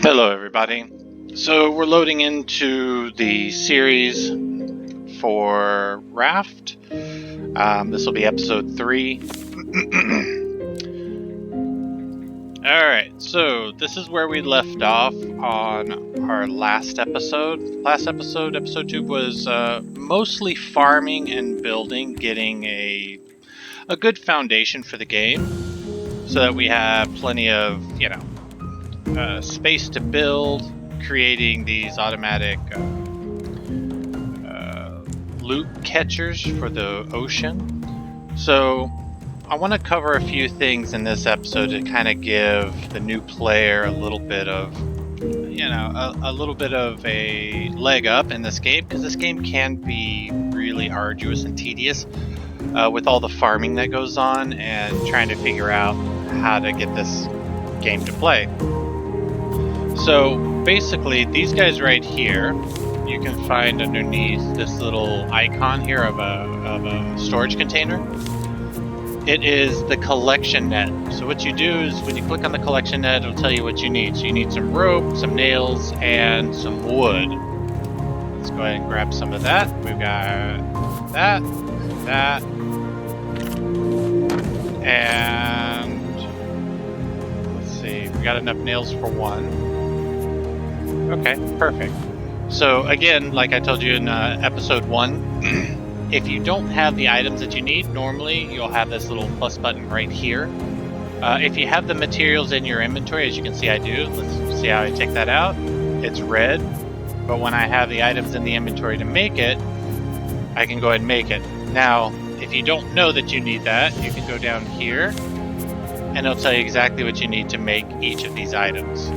Hello everybody. So we're loading into the series for Raft. This will be episode 3. Alright, so this is where we left off on our last episode. Episode 2, was mostly farming and building, getting a good foundation for the game so that we have plenty of, space to build, creating these automatic loot catchers for the ocean. So I want to cover a few things in this episode to kind of give the new player a little bit of, a little bit of a leg up in this game, because this game can be really arduous and tedious with all the farming that goes on and trying to figure out how to get this game to play. So basically, these guys right here, you can find underneath this little icon here of a storage container. It is the collection net. So what you do is when you click on the collection net, it'll tell you what you need. So you need some rope, some nails, and some wood. Let's go ahead and grab some of that. We've got that, and let's see, we got enough nails for one. Okay, perfect. So again, like I told you in episode 1, if you don't have the items that you need, normally you'll have this little plus button right here. If you have the materials in your inventory, as you can see I do, let's see how I take that out. It's red, but when I have the items in the inventory to make it, I can go ahead and make it. Now, if you don't know that you need that, you can go down here, and it'll tell you exactly what you need to make each of these items.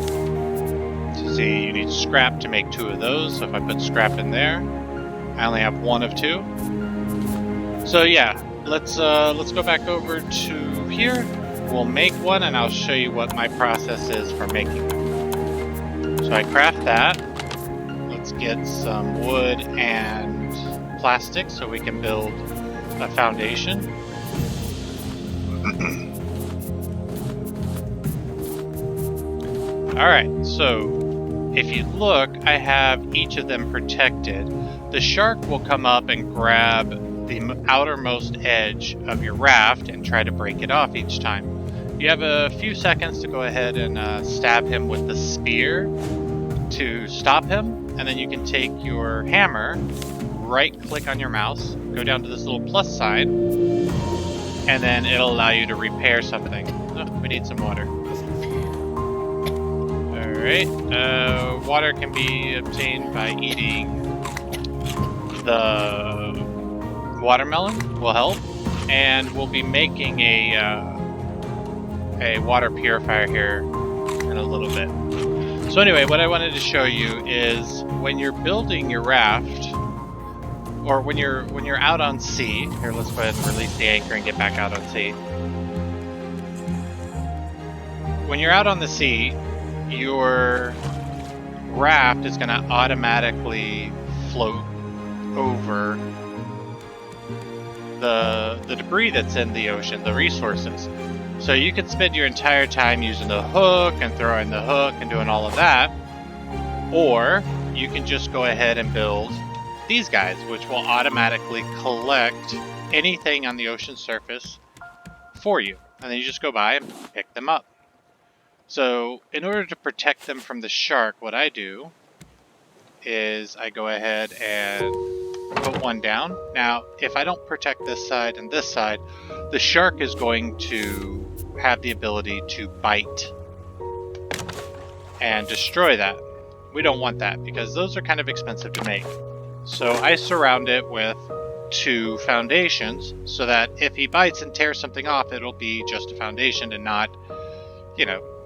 See, you need scrap to make 2 of those, so if I put scrap in there, I only have 1 of 2. So yeah, let's go back over to here. We'll make one, and I'll show you what my process is for making them. So I craft that. Let's get some wood and plastic so we can build a foundation. Alright, so if you look, I have each of them protected. The shark will come up and grab the outermost edge of your raft and try to break it off each time. You have a few seconds to go ahead and stab him with the spear to stop him, and then you can take your hammer, right-click on your mouse, go down to this little plus sign, and then it'll allow you to repair something. Oh, we need some water. Alright, water can be obtained by eating the watermelon, will help, and we'll be making a water purifier here in a little bit. So anyway, what I wanted to show you is when you're building your raft, or when you're out on sea, here let's go ahead and release the anchor and get back out on sea. When you're out on the sea, your raft is going to automatically float over the debris that's in the ocean, the resources. So you can spend your entire time using the hook and throwing the hook and doing all of that, or you can just go ahead and build these guys, which will automatically collect anything on the ocean surface for you, and then you just go by and pick them up. So in order to protect them from the shark, what I do is I go ahead and put one down. Now, if I don't protect this side and this side, the shark is going to have the ability to bite and destroy that. We don't want that because those are kind of expensive to make. So I surround it with 2 foundations so that if he bites and tears something off, it'll be just a foundation and not,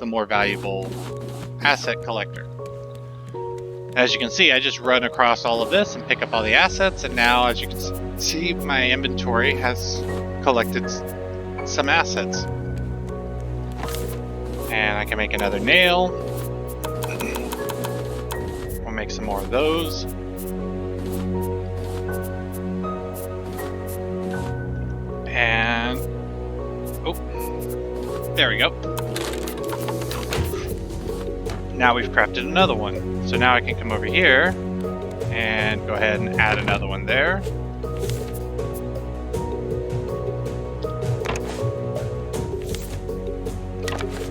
the more valuable asset collector. As you can see, I just run across all of this and pick up all the assets, and now, as you can see, my inventory has collected some assets. And I can make another nail. We'll make some more of those. And There we go. Now we've crafted another one. So now I can come over here and go ahead and add another one there.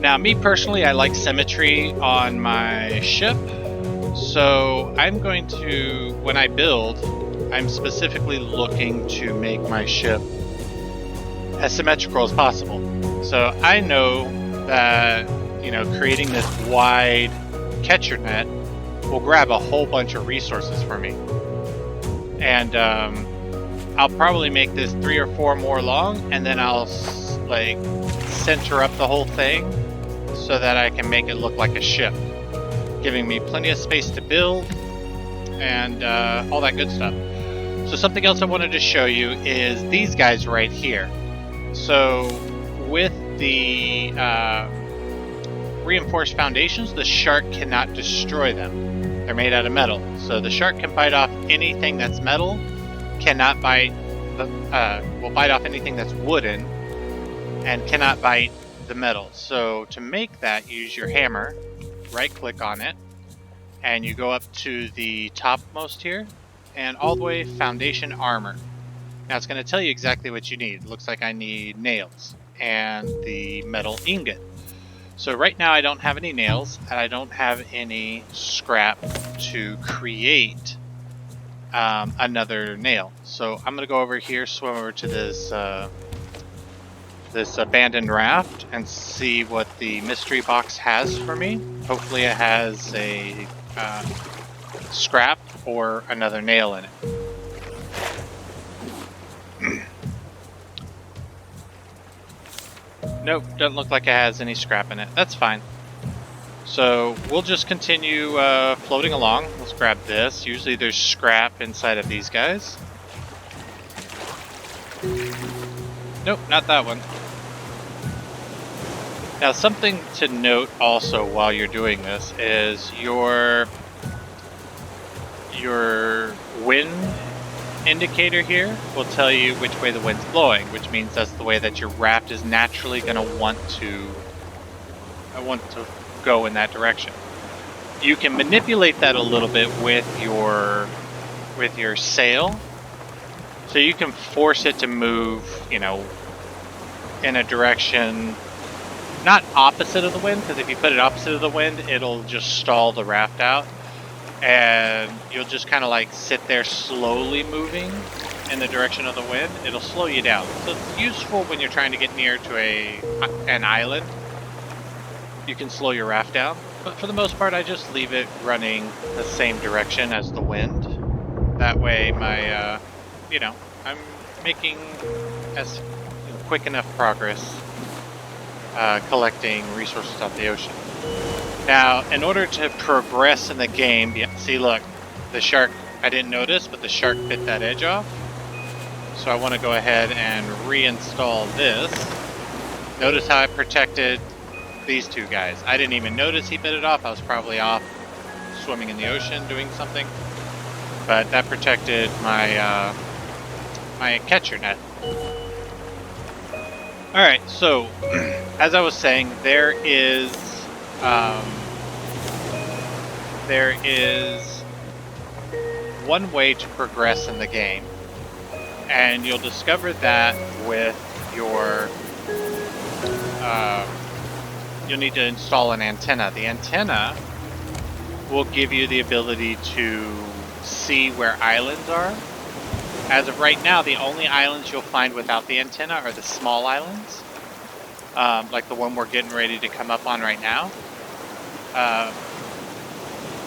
Now, me personally, I like symmetry on my ship. So I'm going to, when I build, I'm specifically looking to make my ship as symmetrical as possible. So I know that, you know, creating this wide catcher net will grab a whole bunch of resources for me. And I'll probably make this 3 or 4 more long, and then I'll like center up the whole thing so that I can make it look like a ship, giving me plenty of space to build and all that good stuff. So something else I wanted to show you is these guys right here. So with the reinforced foundations, the shark cannot destroy them. They're made out of metal. So the shark can bite off anything that's metal, cannot bite, will bite off anything that's wooden, and cannot bite the metal. So to make that, use your hammer, right click on it, and you go up to the topmost here, and all the way foundation armor. Now it's going to tell you exactly what you need. It looks like I need nails and the metal ingot. So right now I don't have any nails, and I don't have any scrap to create another nail. So I'm going to go over here, swim over to this this abandoned raft, and see what the mystery box has for me. Hopefully it has a scrap or another nail in it. Nope, doesn't look like it has any scrap in it. That's fine. So we'll just continue floating along. Let's grab this. Usually there's scrap inside of these guys. Nope, not that one. Now something to note also while you're doing this is your wind indicator here will tell you which way the wind's blowing, which means that's the way that your raft is naturally going to want to go in that direction. You can manipulate that a little bit with your sail, so you can force it to move, you know, in a direction not opposite of the wind, because if you put it opposite of the wind, it'll just stall the raft out. And you'll just kind of like sit there slowly moving in the direction of the wind. It'll slow you down. So it's useful when you're trying to get near to an island. You can slow your raft down. But for the most part, I just leave it running the same direction as the wind. That way my, you know, I'm making as quick enough progress collecting resources off the ocean. Now, in order to progress in the game, see, look, the shark, I didn't notice, but the shark bit that edge off. So I want to go ahead and reinstall this. Notice how I protected these two guys. I didn't even notice he bit it off. I was probably off swimming in the ocean doing something. But that protected my, my catcher net. Alright, so, as I was saying, there is one way to progress in the game, and you'll discover that with your you'll need to install an antenna. The antenna will give you the ability to see where islands are. As of right now, the only islands you'll find without the antenna are the small islands, like the one we're getting ready to come up on right now.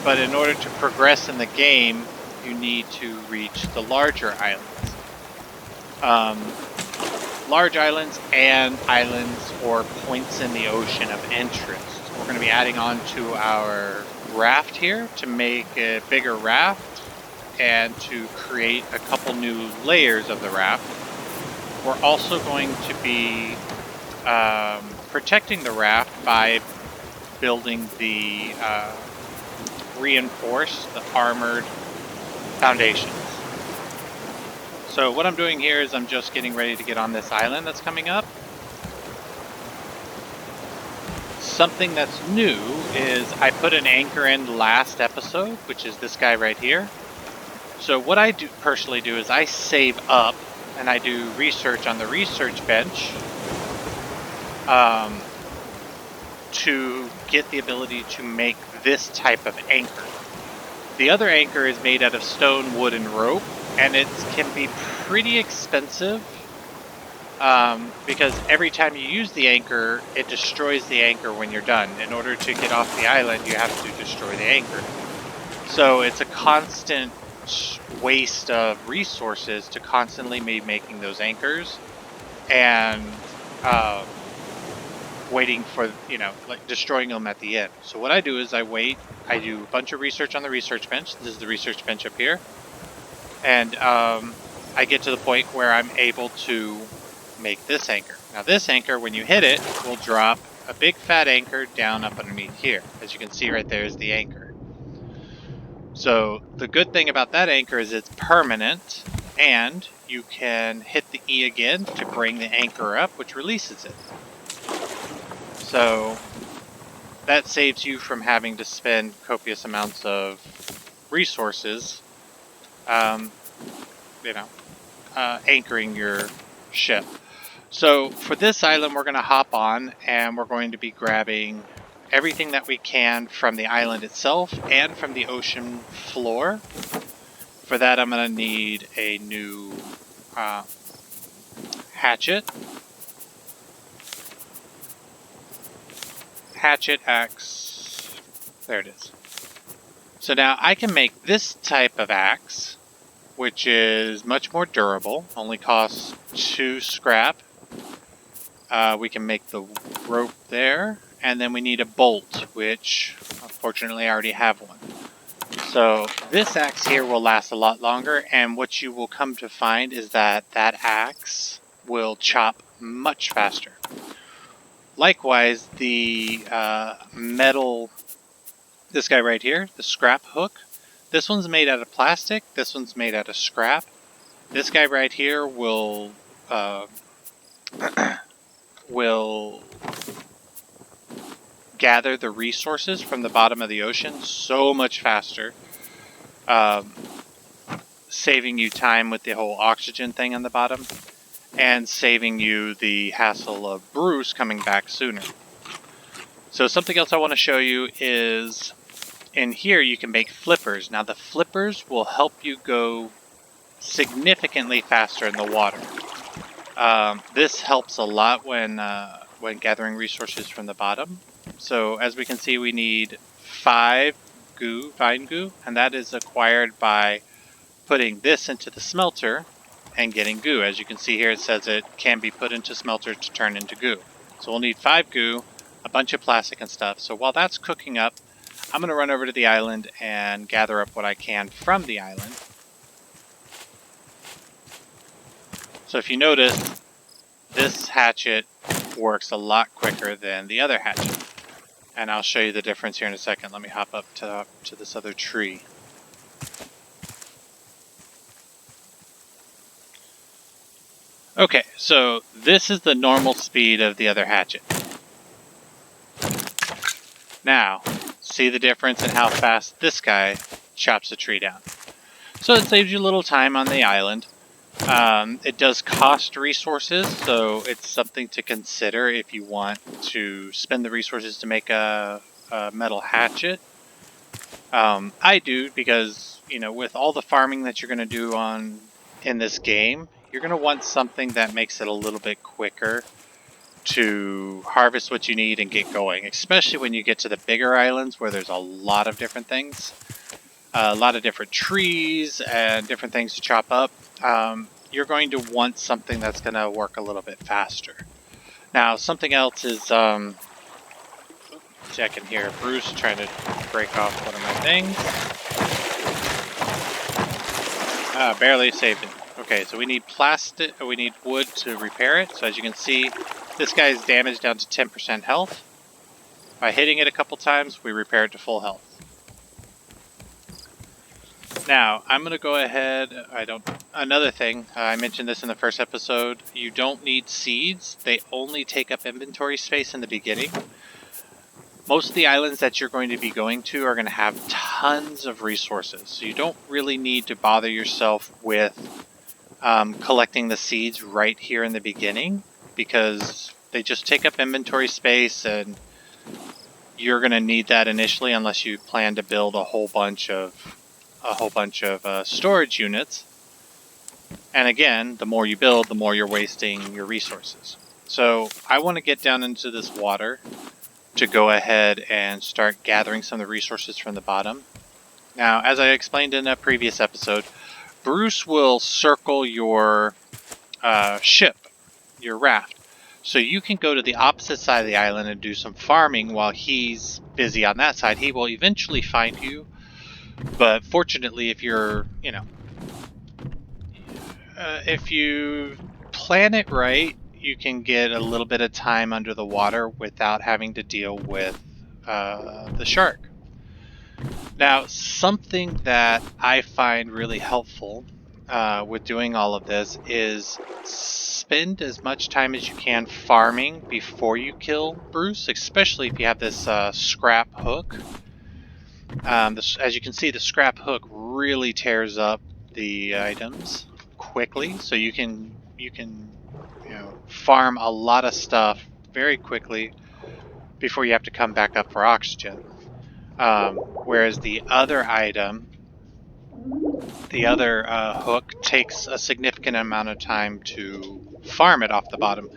But in order to progress in the game, you need to reach the larger islands. Large islands and islands or points in the ocean of interest. We're going to be adding on to our raft here to make a bigger raft and to create a couple new layers of the raft. We're also going to be protecting the raft by building the reinforced, the armored foundations. So what I'm doing here is I'm just getting ready to get on this island that's coming up. something that's new is I put an anchor in last episode, which is this guy right here. So what I do personally do is I save up and I do research on the research bench to get the ability to make this type of anchor. The other anchor is made out of stone, wood, and rope, and it can be pretty expensive because every time you use the anchor, it destroys the anchor when you're done. In order to get off the island, you have to destroy the anchor. So it's a constant waste of resources to constantly be making those anchors and waiting for, like destroying them at the end. So what I do is I wait, I do a bunch of research on the research bench. This is the research bench up here. And I get to the point where I'm able to make this anchor. Now this anchor, when you hit it, will drop a big fat anchor down up underneath here. As you can see right there is the anchor. So the good thing about that anchor is it's permanent, and you can hit the E again to bring the anchor up, which releases it. So that saves you from having to spend copious amounts of resources, anchoring your ship. So for this island, we're going to hop on and we're going to be grabbing everything that we can from the island itself and from the ocean floor. For that, I'm going to need a new hatchet, axe. There it is. So now I can make this type of axe, which is much more durable, only costs 2 scrap. We can make the rope there, and then we need a bolt, which unfortunately I already have one. So this axe here will last a lot longer, and what you will come to find is that that axe will chop much faster. Likewise, the metal, this guy right here, the scrap hook, this one's made out of plastic, this one's made out of scrap. This guy right here will gather the resources from the bottom of the ocean so much faster, saving you time with the whole oxygen thing on the bottom, and saving you the hassle of Bruce coming back sooner. So something else I want to show you is in here you can make flippers. Now the flippers will help you go significantly faster in the water. This helps a lot when gathering resources from the bottom. So as we can see, we need 5 vine goo, and that is acquired by putting this into the smelter and getting goo. As you can see here, it says it can be put into smelter to turn into goo. So we'll need 5 goo, a bunch of plastic and stuff. So while that's cooking up, I'm going to run over to the island and gather up what I can from the island. So if you notice, this hatchet works a lot quicker than the other hatchet. And I'll show you the difference here in a second. Let me hop up to this other tree. Okay, so this is the normal speed of the other hatchet. Now, see the difference in how fast this guy chops the tree down. So it saves you a little time on the island. It does cost resources, so it's something to consider if you want to spend the resources to make a metal hatchet. I do because, with all the farming that you're going to do in this game, you're going to want something that makes it a little bit quicker to harvest what you need and get going, especially when you get to the bigger islands where there's a lot of different things, a lot of different trees and different things to chop up. You're going to want something that's going to work a little bit faster. Now, something else is, see, I can hear Bruce trying to break off one of my things. Barely saved it. Okay, so we need plastic, we need wood to repair it. So as you can see, this guy's damaged down to 10% health. By hitting it a couple times, we repair it to full health. Now, I'm going to go ahead, another thing, I mentioned this in the first episode, you don't need seeds. They only take up inventory space in the beginning. Most of the islands that you're going to be going to are going to have tons of resources, so you don't really need to bother yourself with collecting the seeds right here in the beginning, because they just take up inventory space, and you're going to need that initially unless you plan to build a whole bunch of storage units. And again, the more you build, the more you're wasting your resources. So I want to get down into this water to go ahead and start gathering some of the resources from the bottom. Now, as I explained in a previous episode, Bruce will circle your ship, your raft, so you can go to the opposite side of the island and do some farming while he's busy on that side. He will eventually find you, but fortunately, if you're, if you plan it right, you can get a little bit of time under the water without having to deal with the shark. Now, something that I find really helpful with doing all of this is spend as much time as you can farming before you kill Bruce, especially if you have this scrap hook. As you can see, the scrap hook really tears up the items quickly, so you can farm a lot of stuff very quickly before you have to come back up for oxygen. Whereas the other item, the other hook, takes a significant amount of time to farm it off the bottom.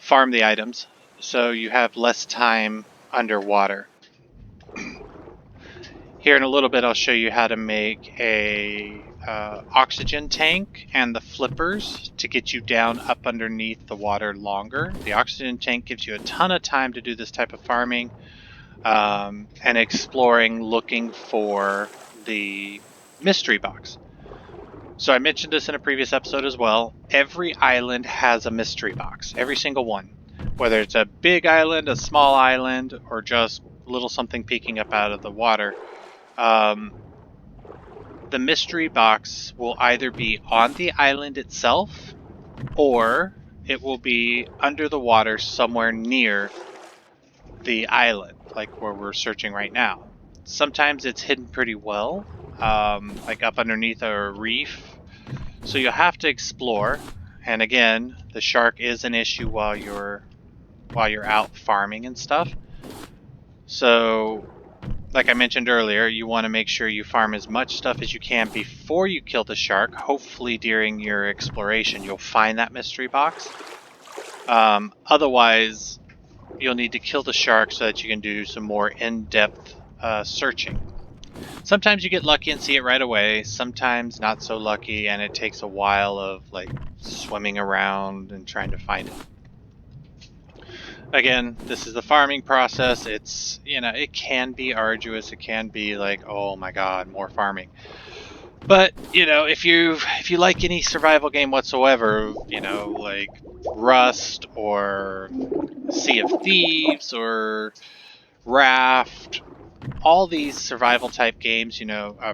Farm the items, so you have less time underwater. Here in a little bit, I'll show you how to make a oxygen tank and the flippers to get you down up underneath the water longer. The oxygen tank gives you a ton of time to do this type of farming and exploring, looking for the mystery box. So I mentioned this in a previous episode as well. Every island has a mystery box, every single one. Whether it's a big island, a small island, or just a little something peeking up out of the water. The mystery box will either be on the island itself, or it will be under the water somewhere near the island, like where we're searching right now. Sometimes it's hidden pretty well, like up underneath a reef, so you'll have to explore. And again, the shark is an issue while you're out farming and stuff. So like I mentioned earlier, you want to make sure you farm as much stuff as you can before you kill the shark. Hopefully during your exploration you'll find that mystery box. Otherwise, you'll need to kill the shark so that you can do some more in-depth searching. Sometimes you get lucky and see it right away, sometimes not so lucky and it takes a while of swimming around and trying to find it. Again, this is the farming process. It's, it can be arduous. It can be like, oh my god, more farming. But, if you like any survival game whatsoever, like Rust or Sea of Thieves or Raft, all these survival type games,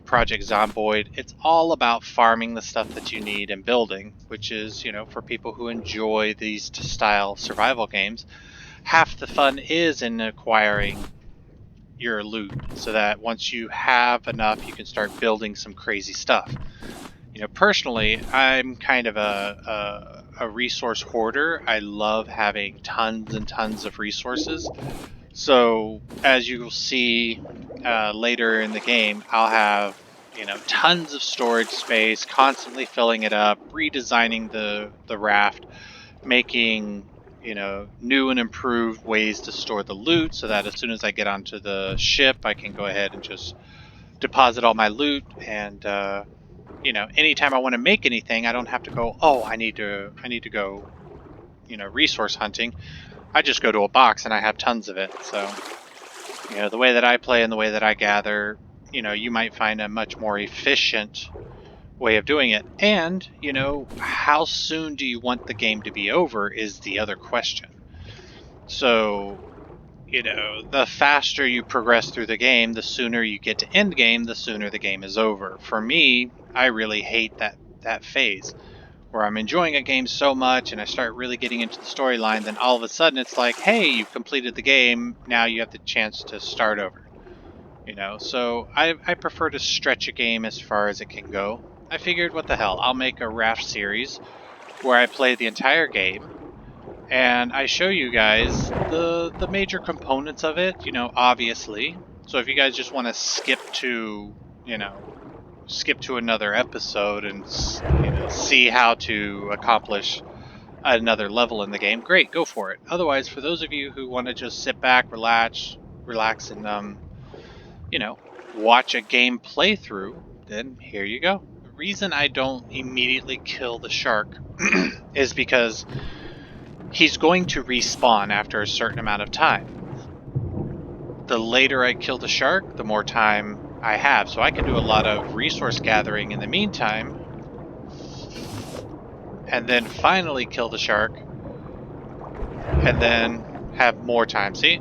Project Zomboid, it's all about farming the stuff that you need and building, which is, for people who enjoy these style survival games. Half the fun is in acquiring your loot, so that once you have enough, you can start building some crazy stuff. Personally, I'm kind of a resource hoarder. I love having tons and tons of resources. So as you will see later in the game, I'll have tons of storage space, constantly filling it up, redesigning the raft, making new and improved ways to store the loot, so that as soon as I get onto the ship, I can go ahead and just deposit all my loot. And anytime I want to make anything, I don't have to go, oh, I need to go resource hunting. I just go to a box and I have tons of it. So the way that I play and the way that I gather, you might find a much more efficient way of doing it. And, how soon do you want the game to be over is the other question. So, the faster you progress through the game, the sooner you get to end game, the sooner the game is over. For me, I really hate that phase. where I'm enjoying a game so much and I start really getting into the storyline, then all of a sudden it's like, hey, you've completed the game, now you have the chance to start over. You know, so I prefer to stretch a game as far as it can go. I figured, what the hell, I'll make a Raft series where I play the entire game and I show you guys the major components of it, you know, obviously. So if you guys just want to skip to, you know, skip to another episode and, you know, see how to accomplish another level in the game, great, go for it. Otherwise, for those of you who want to just sit back, relax and you know, watch a game playthrough, then here you go. The reason I don't immediately kill the shark is because he's going to respawn after a certain amount of time. The later I kill the shark, the more time I have, so I can do a lot of resource gathering in the meantime, and then finally kill the shark, and then have more time, see?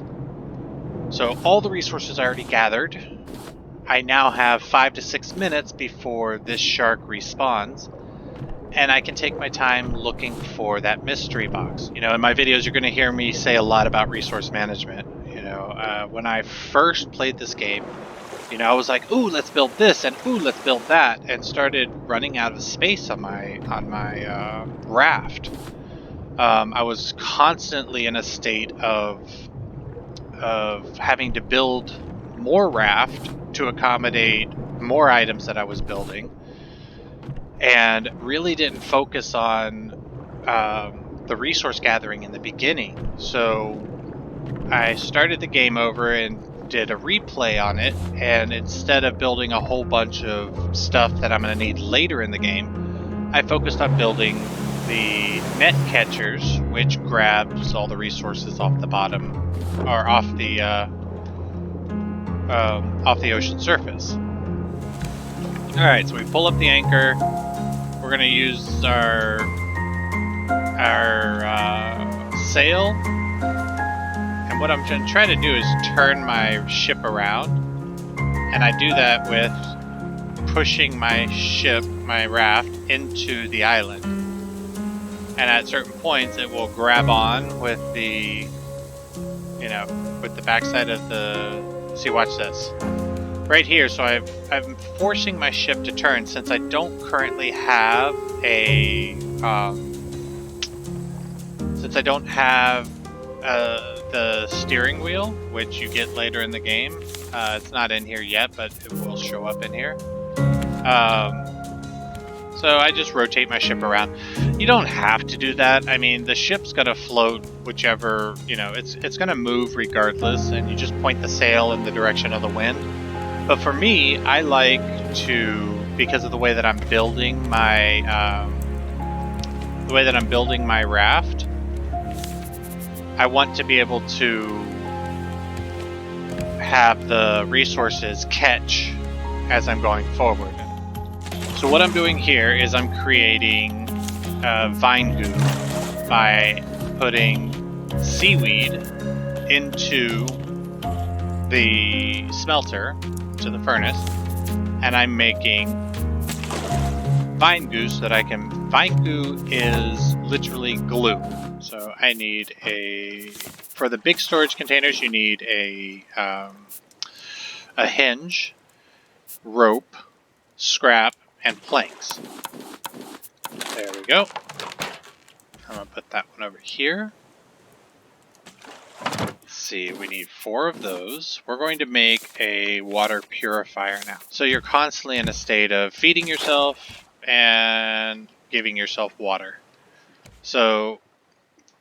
So all the resources I already gathered, I now have 5 to 6 minutes before this shark respawns, and I can take my time looking for that mystery box. You know, in my videos, you're going to hear me say a lot about resource management. You know, when I first played this game, you know, I was like, ooh, let's build this, and ooh, let's build that, and started running out of space on my raft. I was constantly in a state of having to build more raft to accommodate more items that I was building, and really didn't focus on the resource gathering in the beginning. So I started the game over and did a replay on it, and instead of building a whole bunch of stuff that I'm going to need later in the game, I focused on building the net catchers, which grabs all the resources off the bottom, or off the ocean surface. Alright, so we pull up the anchor. We're going to use our sail, and what I'm going to try to do is turn my ship around, and I do that with pushing my ship, my raft, into the island, and at certain points it will grab on with the, you know, with the backside of the, see, watch this right here. So I'm forcing my ship to turn since I don't currently have a the steering wheel, which you get later in the game. It's not in here yet, but it will show up in here. So I just rotate my ship around. You don't have to do that. I mean, the ship's gonna float whichever, you know, it's gonna move regardless, and you just point the sail in the direction of the wind. But for me, I like to, because of the way that I'm building my raft, I want to be able to have the resources catch as I'm going forward. So what I'm doing here is I'm creating vine goo by putting seaweed into the smelter, to the furnace, and I'm making vine goo so that I can, vine goo is literally glue. So I need for the big storage containers, you need a hinge, rope, scrap, and planks. There we go. I'm gonna put that one over here. Let's see, we need 4 of those. We're going to make a water purifier now. So you're constantly in a state of feeding yourself and giving yourself water. So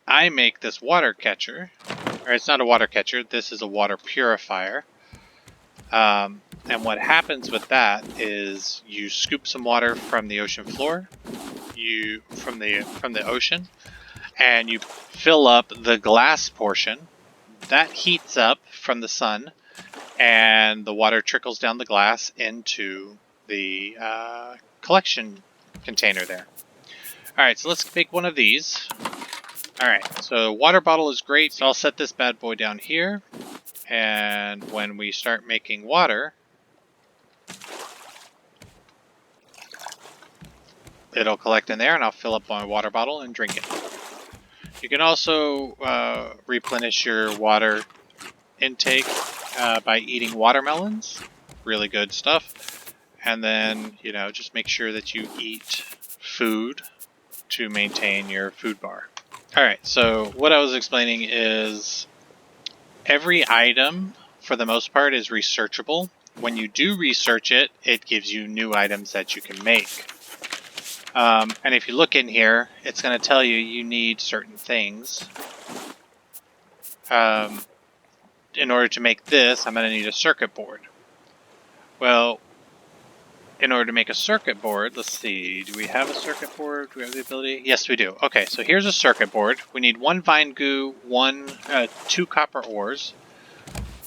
I make this water catcher, or it's not a water catcher, this is a water purifier. And what happens with that is you scoop some water from the ocean floor, from the ocean, and you fill up the glass portion. That heats up from the sun, and the water trickles down the glass into the collection container there. Alright, so let's make one of these. Alright, so water bottle is great, so I'll set this bad boy down here, and when we start making water, it'll collect in there, and I'll fill up my water bottle and drink it. You can also replenish your water intake by eating watermelons. Really good stuff. And then, you know, just make sure that you eat food to maintain your food bar. Alright, so what I was explaining is every item, for the most part, is researchable. When you do research it, it gives you new items that you can make. And if you look in here, it's going to tell you you need certain things. In order to make this, I'm going to need a circuit board. Well, in order to make a circuit board, let's see, do we have a circuit board? Do we have the ability? Yes, we do. Okay, so here's a circuit board. We need 1 vine goo, 2 copper ores.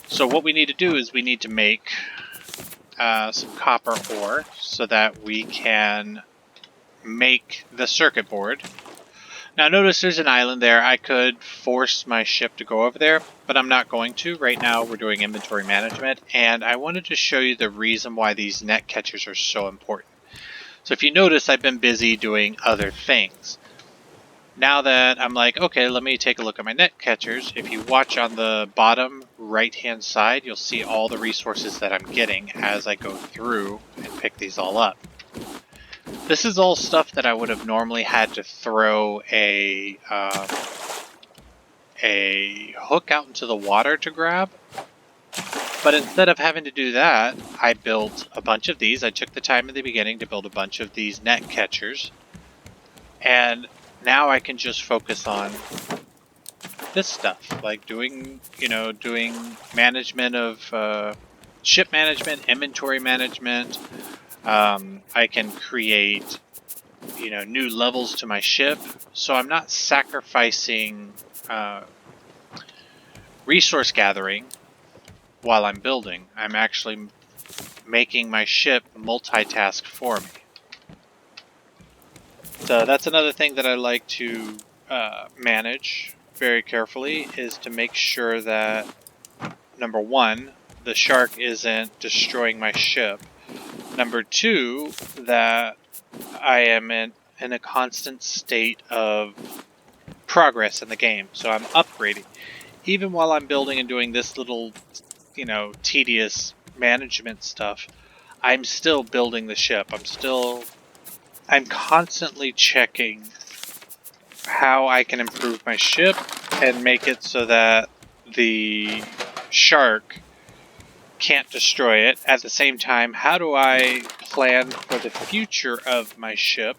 So what we need to do is we need to make some copper ore so that we can make the circuit board. Now notice there's an island there. I could force my ship to go over there, but I'm not going to. Right now we're doing inventory management, and I wanted to show you the reason why these net catchers are so important. So if you notice, I've been busy doing other things. Now that I'm like, okay, let me take a look at my net catchers. If you watch on the bottom right hand side, you'll see all the resources that I'm getting as I go through and pick these all up. This is all stuff that I would have normally had to throw a hook out into the water to grab. But instead of having to do that, I built a bunch of these. I took the time in the beginning to build a bunch of these net catchers. And now I can just focus on this stuff, like doing management of ship management, inventory management. I can create, new levels to my ship, so I'm not sacrificing resource gathering while I'm building. I'm actually making my ship multitask for me. So that's another thing that I like to manage very carefully, is to make sure that, number 1, the shark isn't destroying my ship. Number 2, that I am in a constant state of progress in the game. So I'm upgrading. Even while I'm building and doing this little, tedious management stuff, I'm still building the ship. I'm constantly checking how I can improve my ship and make it so that the shark can't destroy it. At the same time, how do I plan for the future of my ship,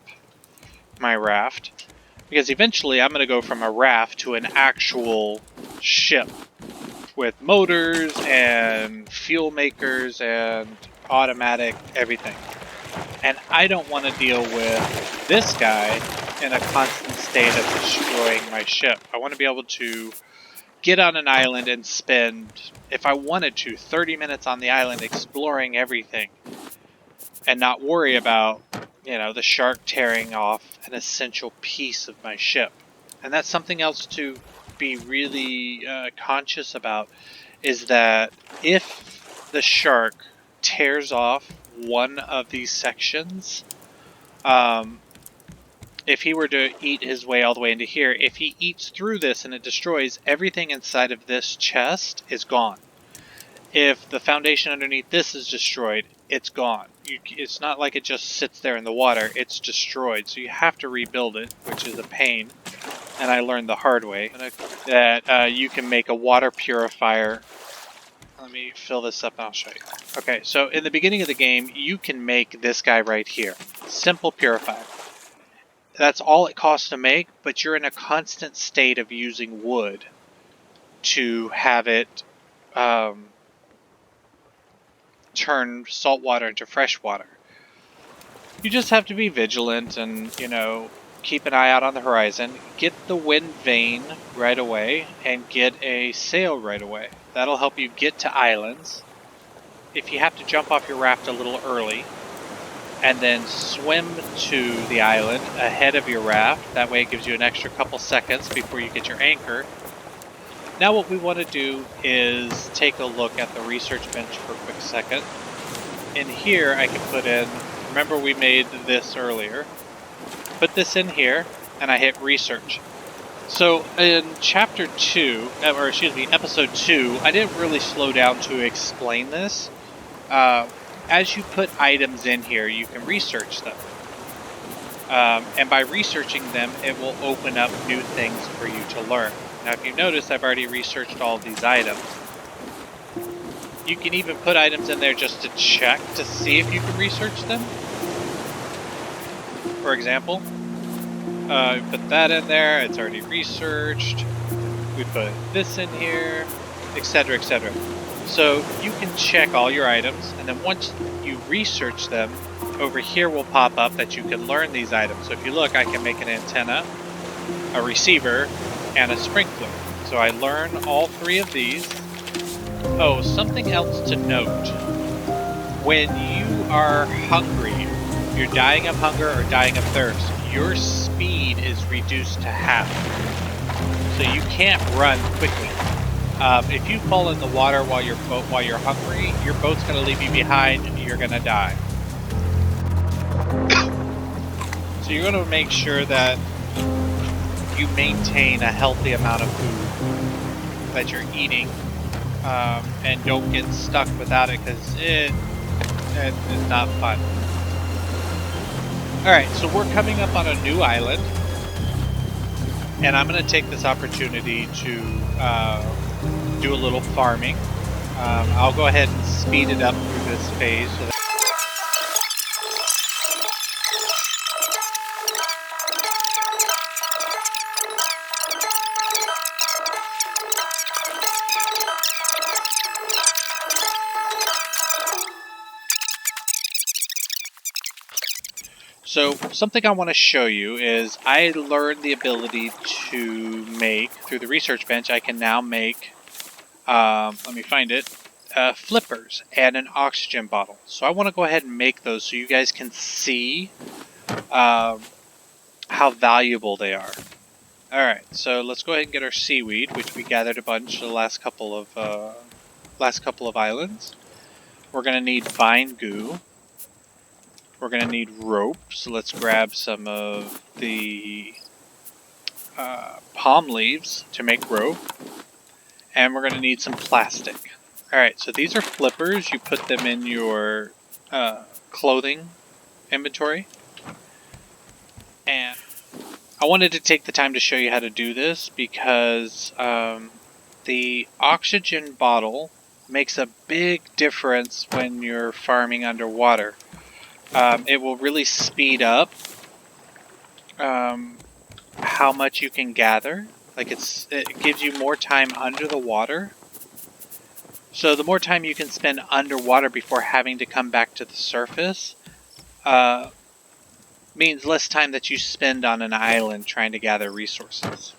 my raft? Because eventually I'm going to go from a raft to an actual ship with motors and fuel makers and automatic everything. And I don't want to deal with this guy in a constant state of destroying my ship. I want to be able to get on an island and spend, if I wanted to, 30 minutes on the island exploring everything and not worry about, the shark tearing off an essential piece of my ship. And that's something else to be really conscious about, is that if the shark tears off one of these sections, if he were to eat his way all the way into here, if he eats through this and it destroys everything inside of this chest, is gone. If the foundation underneath this is destroyed, it's gone. It's not like it just sits there in the water, it's destroyed. So you have to rebuild it, which is a pain. And I learned the hard way that you can make a water purifier. Let me fill this up and I'll show you. Okay, so in the beginning of the game, you can make this guy right here. Simple purifier. That's all it costs to make, but you're in a constant state of using wood to have it turn salt water into fresh water. You just have to be vigilant and, keep an eye out on the horizon. Get the wind vane right away and get a sail right away. That'll help you get to islands. If you have to jump off your raft a little early, and then swim to the island ahead of your raft. That way it gives you an extra couple seconds before you get your anchor. Now what we want to do is take a look at the research bench for a quick second. In here I can put in, remember we made this earlier, put this in here, and I hit research. So in episode 2, I didn't really slow down to explain this. As you put items in here, you can research them. And by researching them, it will open up new things for you to learn. Now, if you notice, I've already researched all of these items. You can even put items in there just to check to see if you can research them. For example, put that in there, it's already researched. We put this in here, etc., etc. So you can check all your items, and then once you research them, over here will pop up that you can learn these items. So if you look, I can make an antenna, a receiver, and a sprinkler. So I learn all 3 of these. Oh, something else to note. When you are hungry, you're dying of hunger or dying of thirst, your speed is reduced to half. So you can't run quickly. If you fall in the water while you're hungry, your boat's going to leave you behind and you're going to die. So you're going to make sure that you maintain a healthy amount of food that you're eating, and don't get stuck without it, because it's not fun. Alright, so we're coming up on a new island, and I'm going to take this opportunity to do a little farming. I'll go ahead and speed it up through this phase so that So something I want to show you is I learned the ability to make, through the research bench, I can now make, let me find it, flippers and an oxygen bottle. So I want to go ahead and make those so you guys can see how valuable they are. Alright, so let's go ahead and get our seaweed, which we gathered a bunch the last couple of islands. We're going to need vine goo. We're going to need rope, so let's grab some of the palm leaves to make rope. And we're going to need some plastic. Alright, so these are flippers. You put them in your clothing inventory. And I wanted to take the time to show you how to do this because the oxygen bottle makes a big difference when you're farming underwater. It will really speed up how much you can gather. Like it gives you more time under the water. So the more time you can spend underwater before having to come back to the surface means less time that you spend on an island trying to gather resources.